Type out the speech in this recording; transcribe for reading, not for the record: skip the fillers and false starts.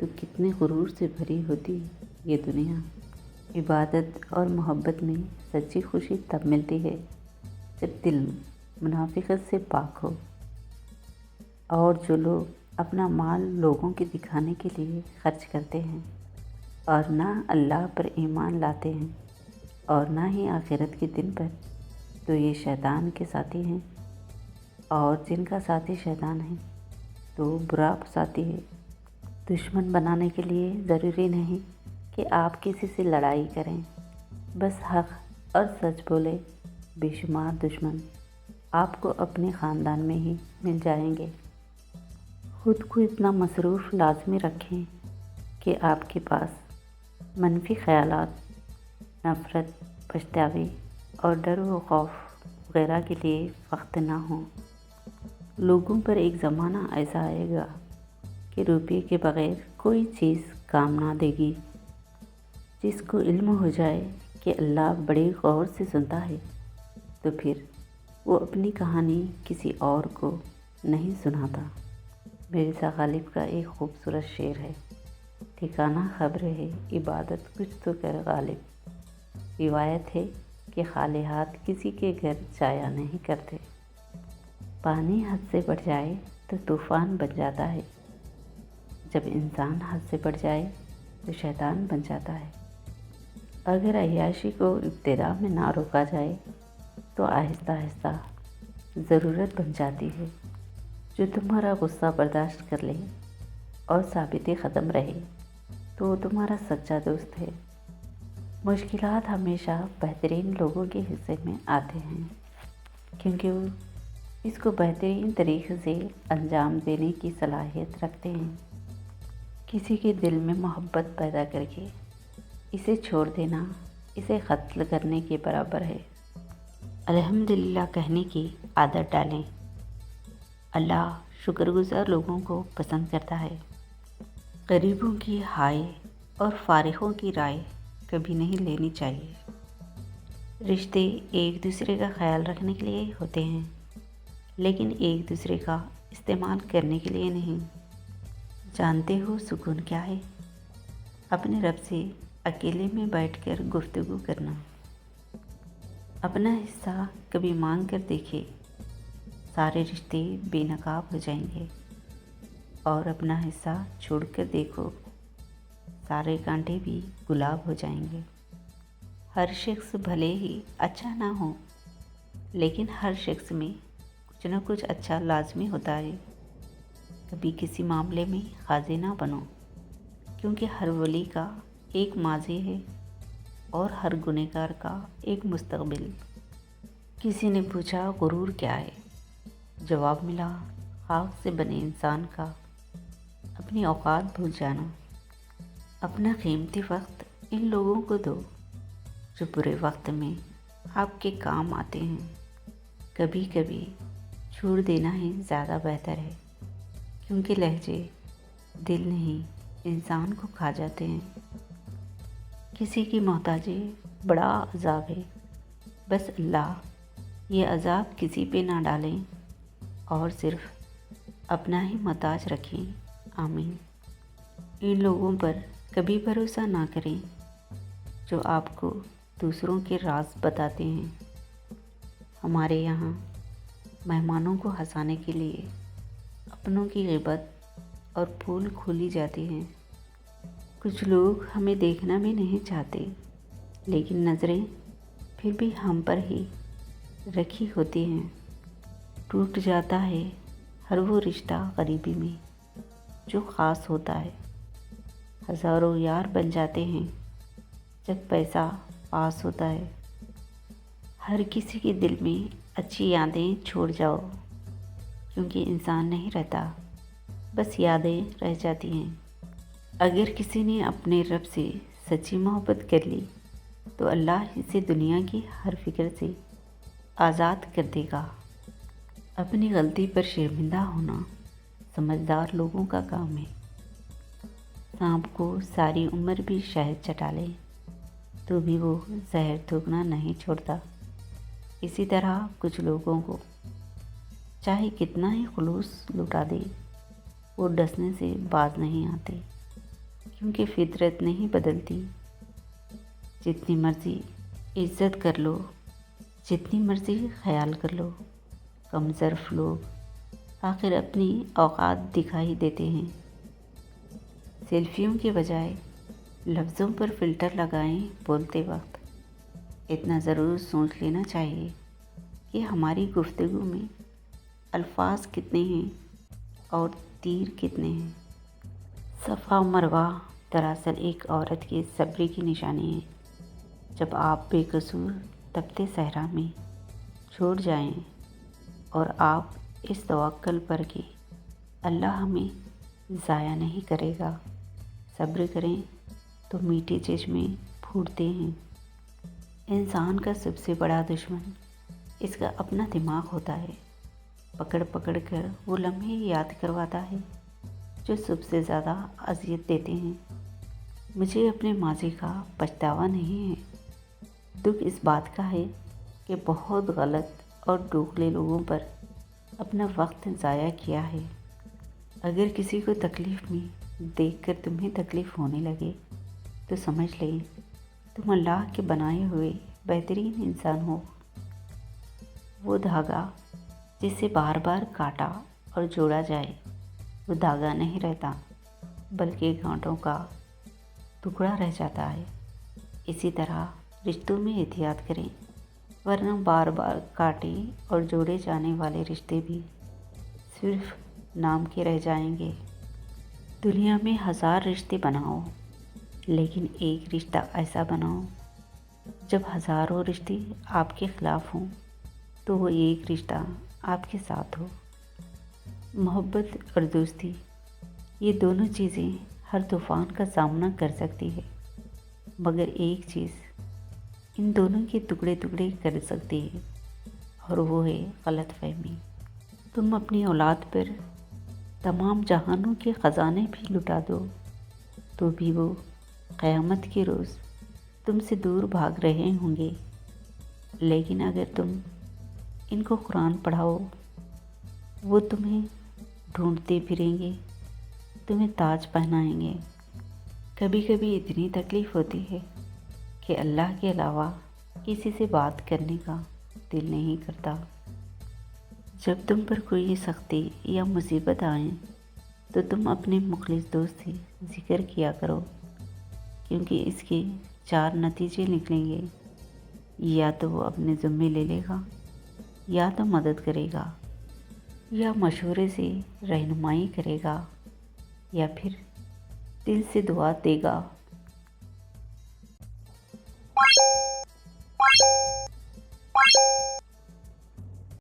تو کتنے غرور سے بھری ہوتی یہ دنیا۔ عبادت اور محبت میں سچی خوشی تب ملتی ہے جب دل منافقت سے پاک ہو، اور جو لوگ اپنا مال لوگوں کے دکھانے کے لیے خرچ کرتے ہیں اور نہ اللہ پر ایمان لاتے ہیں اور نہ ہی آخرت کے دن پر، تو یہ شیطان کے ساتھی ہیں، اور جن کا ساتھی شیطان ہے تو برا ساتھی ہے۔ دشمن بنانے کے لیے ضروری نہیں کہ آپ کسی سے لڑائی کریں، بس حق اور سچ بولے۔ بے شمار دشمن آپ کو اپنے خاندان میں ہی مل جائیں گے۔ خود کو اتنا مصروف لازمی رکھیں کہ آپ کے پاس منفی خیالات، نفرت، پچھتاوے اور ڈر و خوف وغیرہ کے لیے وقت نہ ہو۔ لوگوں پر ایک زمانہ ایسا آئے گا کہ روپے کے بغیر کوئی چیز کام نہ دے گی۔ جس کو علم ہو جائے کہ اللہ بڑے غور سے سنتا ہے، تو پھر وہ اپنی کہانی کسی اور کو نہیں سناتا۔ مرزا غالب کا ایک خوبصورت شعر ہے، ٹھکانہ خبر ہے عبادت کچھ تو کر غالب۔ روایت ہے کہ خالی ہاتھ کسی کے گھر جایا نہیں کرتے۔ پانی حد سے بڑھ جائے تو طوفان بن جاتا ہے، جب انسان حد سے بڑھ جائے تو شیطان بن جاتا ہے۔ اگر عیاشی کو ابتدا میں نہ روکا جائے تو آہستہ آہستہ ضرورت بن جاتی ہے۔ جو تمہارا غصہ برداشت کر لے اور ثابت قدم رہے تو وہ تمہارا سچا دوست ہے۔ مشکلات ہمیشہ بہترین لوگوں کے حصے میں آتے ہیں، کیونکہ وہ اس کو بہترین طریقے سے انجام دینے کی صلاحیت رکھتے ہیں۔ کسی کے دل میں محبت پیدا کر کے اسے چھوڑ دینا اسے قتل کرنے کے برابر ہے۔ الحمدللہ کہنے کی عادت ڈالیں۔ اللہ شکر گزار لوگوں کو پسند کرتا ہے۔ غریبوں کی ہائے اور فارغوں کی رائے کبھی نہیں لینی چاہیے۔ رشتے ایک دوسرے کا خیال رکھنے کے لیے ہوتے ہیں، لیکن ایک دوسرے کا استعمال کرنے کے لیے نہیں۔ جانتے ہو سکون کیا ہے؟ اپنے رب سے اکیلے میں بیٹھ کر گفتگو کرنا۔ اپنا حصہ کبھی مانگ کر دیکھے، سارے رشتے بے نقاب ہو جائیں گے، اور اپنا حصہ چھوڑ کر دیکھو، سارے کانٹے بھی گلاب ہو جائیں گے۔ ہر شخص بھلے ہی اچھا نہ ہو، لیکن ہر شخص میں کچھ نہ کچھ اچھا لازمی ہوتا ہے۔ کبھی کسی معاملے میں قاضی نہ بنو، کیونکہ ہر ولی کا ایک ماضی ہے اور ہر گنہگار کا ایک مستقبل۔ کسی نے پوچھا غرور کیا ہے؟ جواب ملا، خاک سے بنے انسان کا اپنی اوقات بھول جانا۔ اپنا قیمتی وقت ان لوگوں کو دو جو برے وقت میں آپ کے کام آتے ہیں۔ کبھی کبھی چھوڑ دینا ہی زیادہ بہتر ہے، کیونکہ لہجے دل نہیں انسان کو کھا جاتے ہیں۔ کسی کی محتاجی بڑا عذاب ہے، بس اللہ یہ عذاب کسی پہ نہ ڈالیں اور صرف اپنا ہی محتاج رکھیں۔ آمین۔ ان لوگوں پر کبھی بھروسہ نہ کریں جو آپ کو دوسروں کے راز بتاتے ہیں۔ ہمارے یہاں مہمانوں کو ہنسانے کے لیے اپنوں کی غیبت اور پول کھولی جاتی ہیں۔ کچھ لوگ ہمیں دیکھنا بھی نہیں چاہتے، لیکن نظریں پھر بھی ہم پر ہی رکھی ہوتی ہیں۔ ٹوٹ جاتا ہے ہر وہ رشتہ غریبی میں جو خاص ہوتا ہے۔ ہزاروں یار بن جاتے ہیں جب پیسہ پاس ہوتا ہے۔ ہر کسی کے دل میں اچھی یادیں چھوڑ جاؤ، کیونکہ انسان نہیں رہتا، بس یادیں رہ جاتی ہیں۔ اگر کسی نے اپنے رب سے سچی محبت کر لی تو اللہ اسے دنیا کی ہر فکر سے آزاد کر دے گا۔ اپنی غلطی پر شرمندہ ہونا سمجھدار لوگوں کا کام ہے۔ سانپ کو ساری عمر بھی شہد چٹا لے تو بھی وہ زہر تھوکنا نہیں چھوڑتا۔ اسی طرح کچھ لوگوں کو چاہے کتنا ہی خلوص لٹا دے، وہ ڈسنے سے باز نہیں آتے۔ کیونکہ فطرت نہیں بدلتی۔ جتنی مرضی عزت کر لو، جتنی مرضی خیال کر لو، کم ظرف لوگ آخر اپنی اوقات دکھائی دیتے ہیں۔ سیلفیوں کے بجائے لفظوں پر فلٹر لگائیں بولتے وقت۔ اتنا ضرور سوچ لینا چاہیے کہ ہماری گفتگو میں الفاظ کتنے ہیں اور تیر کتنے ہیں۔ صفا و مروہ دراصل ایک عورت کے صبر کی نشانی ہے۔ جب آپ بے قصور تپتے صحرا میں چھوڑ جائیں اور آپ اس توکل پر کہ اللہ ہمیں ضائع نہیں کرے گا صبر کریں تو میٹھے چشمے پھوٹتے ہیں۔ انسان کا سب سے بڑا دشمن اس کا اپنا دماغ ہوتا ہے۔ پکڑ پکڑ کر وہ لمحے یاد کرواتا ہے جو سب سے زیادہ اذیت دیتے ہیں۔ مجھے اپنے ماضی کا پچھتاوا نہیں ہے، دکھ اس بات کا ہے کہ بہت غلط اور دوغلے لوگوں پر اپنا وقت ضائع کیا ہے۔ اگر کسی کو تکلیف میں دیکھ کر تمہیں تکلیف ہونے لگے تو سمجھ لیں تم اللہ کے بنائے ہوئے بہترین انسان ہو۔ وہ دھاگا جسے بار بار کاٹا اور جوڑا جائے وہ دھاگا نہیں رہتا بلکہ گانٹوں کا ٹکڑا رہ جاتا ہے۔ اسی طرح رشتوں میں احتیاط کریں ورنہ بار بار کاٹے اور جوڑے جانے والے رشتے بھی صرف نام کے رہ جائیں گے۔ دنیا میں 1000 رشتے بناؤ لیکن ایک رشتہ ایسا بناؤ جب ہزاروں رشتے آپ کے خلاف ہوں تو وہ ایک رشتہ آپ کے ساتھ ہو۔ محبت اور دوستی یہ دونوں چیزیں ہر طوفان کا سامنا کر سکتی ہے، مگر ایک چیز ان دونوں کے ٹکڑے ٹکڑے کر سکتی ہے اور وہ ہے غلط فہمی۔ تم اپنی اولاد پر تمام جہانوں کے خزانے بھی لٹا دو تو بھی وہ قیامت کے روز تم سے دور بھاگ رہے ہوں گے، لیکن اگر تم ان کو قرآن پڑھاؤ وہ تمہیں ڈھونڈتے پھریں گے، تمہیں تاج پہنائیں گے۔ کبھی کبھی اتنی تکلیف ہوتی ہے کہ اللہ کے علاوہ کسی سے بات کرنے کا دل نہیں کرتا۔ جب تم پر کوئی سختی یا مصیبت آئیں تو تم اپنے مخلص دوست سے ذکر کیا کرو، کیونکہ اس کے 4 نتیجے نکلیں گے۔ یا تو وہ اپنے ذمے لے لے گا، یا تو مدد کرے گا، یا مشورے سے رہنمائی کرے گا، یا پھر دل سے دعا دے گا۔